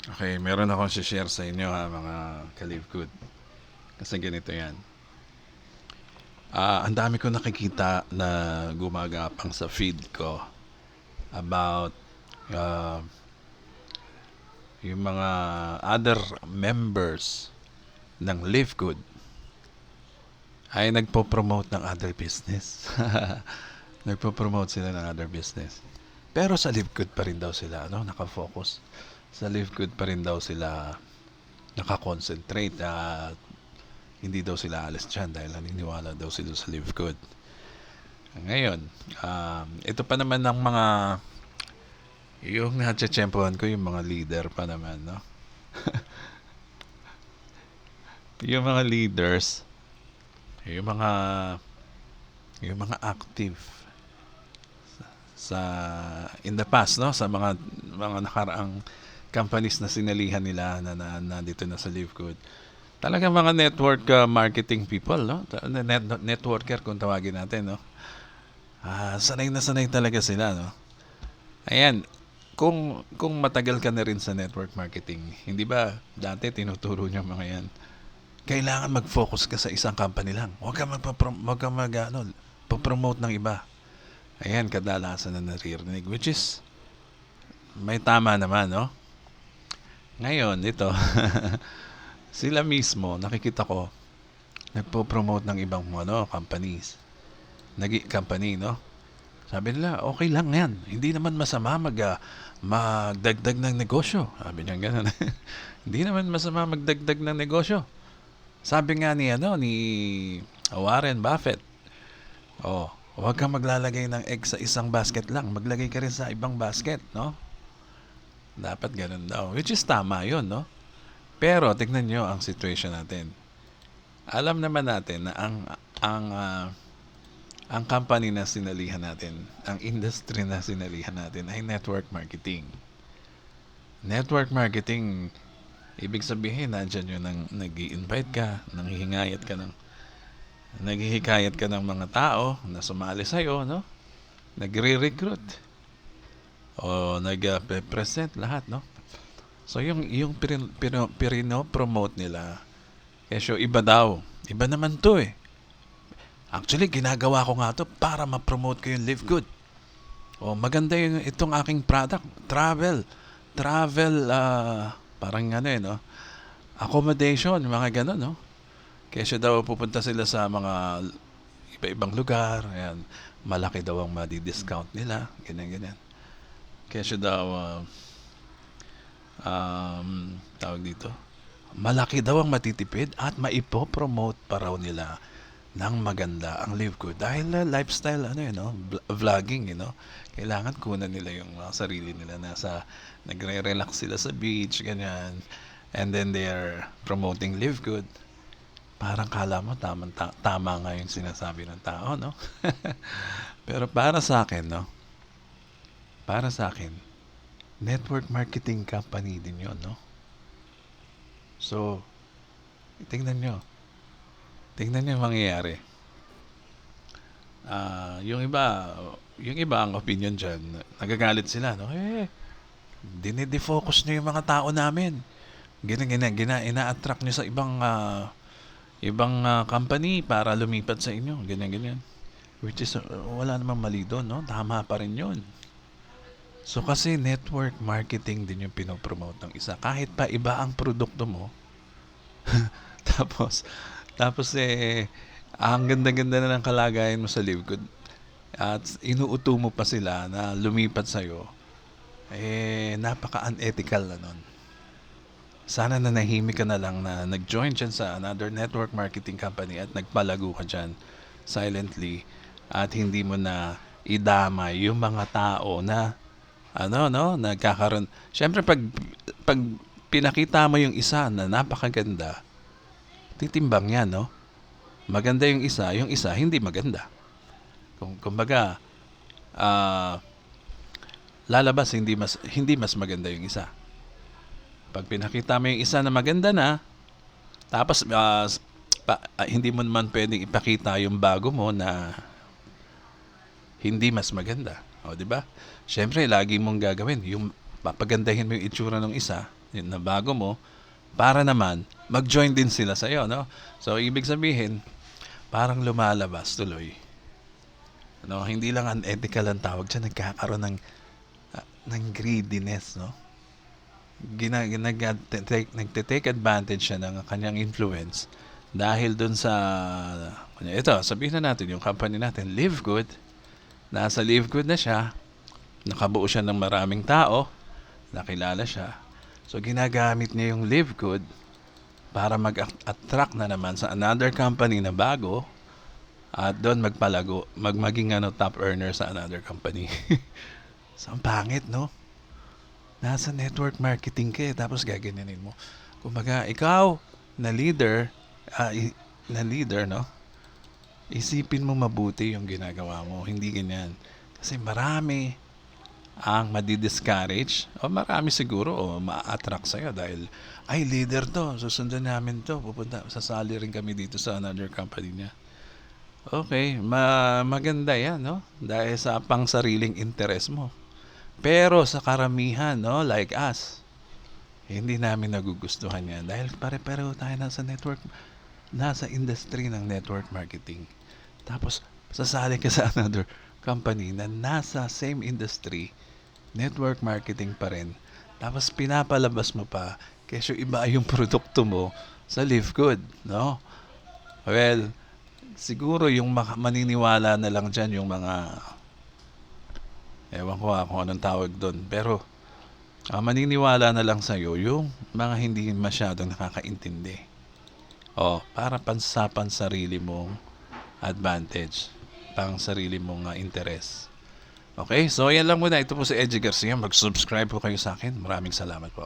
Okay, meron akong share sa inyo ha, mga kalivkod. Kasi ganito yan. Ang dami ko nakikita na gumagapang sa feed ko about ah, yung mga other members ng Live Good ay nagpo-promote ng other business. Nagpo-promote sila ng other business. Pero sa Live Good pa rin daw sila, no? Nakafocus. Sa Live Good pa rin daw sila nakakonsentrate at hindi daw sila alis dyan dahil naniniwala daw sila sa Live Good. Ngayon, ito pa naman ng mga yung natsyempohan ko yung mga leader pa naman, no? Yung mga leaders, yung mga yung mga active sa in the past, no, sa mga nakaraang companies na sinalihan nila na dito na sa Live Good. Talagang mga network marketing people, no? Networker kung tawagin natin, no? Sanay na sanay talaga sila, no? Ayan, kung matagal ka na rin sa network marketing, hindi ba dati tinuturo niyo mga yan? Kailangan mag-focus ka sa isang company lang. Huwag ka promote ng iba. Ayan, kadalasan na naririnig. Which is, may tama naman, no? Ngayon, ito, sila mismo, nakikita ko, nagpo-promote ng ibang companies. Company, no? Sabi nila, okay lang yan. Hindi naman masama magdagdag ng negosyo. Sabi niya gano'n. Hindi naman masama magdagdag ng negosyo. Sabi nga ni Warren Buffett, huwag kang maglalagay ng egg sa isang basket lang. Maglagay ka rin sa ibang basket, no? Dapat ganun daw. Which is tama yun, no? Pero tignan nyo ang situation natin. Alam naman natin na ang company na sinalihan natin, ang industry na sinalihan natin ay network marketing. Network marketing, ibig sabihin, nandyan yun nag-i-invite ka, naghihikayat ka ng mga tao na sumali sa'yo, no? Nagre-recruit o nag-present lahat, no? So yung promote nila, kesyo iba daw. Iba naman to eh. Actually, ginagawa ko nga to para ma-promote ko yung Live Good. Maganda itong aking product. Travel, parang ano no? Accommodation, mga gano'n, no? Kaya daw pupunta sila sa mga iba-ibang lugar. Ayan, malaki daw ang madi-discount nila. Ganyan. Kaya daw, tawag dito, malaki daw ang matitipid at maipopromote pa raw nila ng maganda ang Live Good. Dahil lifestyle, no? Vlogging, no? Kailangan kunan nila yung sarili nila nagre-relax sila sa beach, ganyan. And then they're promoting Live Good. Parang kala mo tama nga yung sinasabi ng tao, no? Pero para sa akin, no? Para sa akin, network marketing company din yon, no? So, tingnan nyo. Tingnan nyo yung mangyayari. Yung iba ang opinion dyan, nagagalit sila, no? Dinidefocus nyo yung mga tao namin. Ina-attract nyo sa ibang company para lumipat sa inyo. Ganyan. Which is, wala namang mali doon, no? Tama pa rin yun. So, kasi network marketing din yung pinopromote ng isa. Kahit pa iba ang produkto mo, tapos, ang ganda-ganda na ng kalagayan mo sa Live Good at inuuto mo pa sila na lumipat sa'yo, napaka-unethical na nun. Sana nanahimik ka na lang na nag-join dyan sa another network marketing company at nagpalago ka dyan silently at hindi mo na idamay yung mga tao na nagkakaroon. Siyempre, pag pinakita mo yung isa na napakaganda, titimbang yan, no? Maganda yung isa hindi maganda. Kumbaga, lalabas hindi mas maganda yung isa. Pag pinakita mo yung isa na maganda na, tapos hindi mo naman pwedeng ipakita yung bago mo na hindi mas maganda. O, di ba? Siyempre, lagi mong gagawin yung papagandahin mo yung itsura ng isa na bago mo para naman mag-join din sila sa iyo, no? So ibig sabihin, parang lumalabas tuloy. No, hindi lang unethical ang tawag diyan, nagkakaroon ng greediness, no? Nagte-take advantage siya ng kanyang influence dahil dun sa ito, sabihin na natin yung company natin, Live Good. Nasa Live Good na siya, nakabuo siya ng maraming tao, nakilala siya. So ginagamit niya yung Live Good para mag-attract na naman sa another company na bago at doon magpalago, maging top earner sa another company. So ang pangit, no? Nasa network marketing ka tapos gaganyanin mo. Kumbaga, ikaw na leader, no? Isipin mo mabuti yung ginagawa mo, hindi ganyan. Kasi marami ang madi-discourage o marami siguro o ma-attract sa'yo dahil ay leader to, susundan namin to, sasali rin kami dito sa another company niya. Okay, maganda yan, no? Dahil sa pang sariling interest mo. Pero sa karamihan, no, like us, hindi namin nagugustuhan yan dahil pare-pareho tayo nasa industry ng network marketing. Tapos, sasali ka sa another company na nasa same industry, network marketing pa rin. Tapos, pinapalabas mo pa, kesyo iba yung produkto mo sa Live Good, no? Well, siguro yung maniniwala na lang dyan yung mga ewan ko kung anong tawag doon. Pero, maniniwala na lang sa'yo yung mga hindi masyadong nakakaintindi. O, para pansapan sarili mong advantage. Pang sarili mong interest. Okay, so yan lang muna. Ito po si Edgy Garcia. Mag-subscribe po kayo sa akin. Maraming salamat po.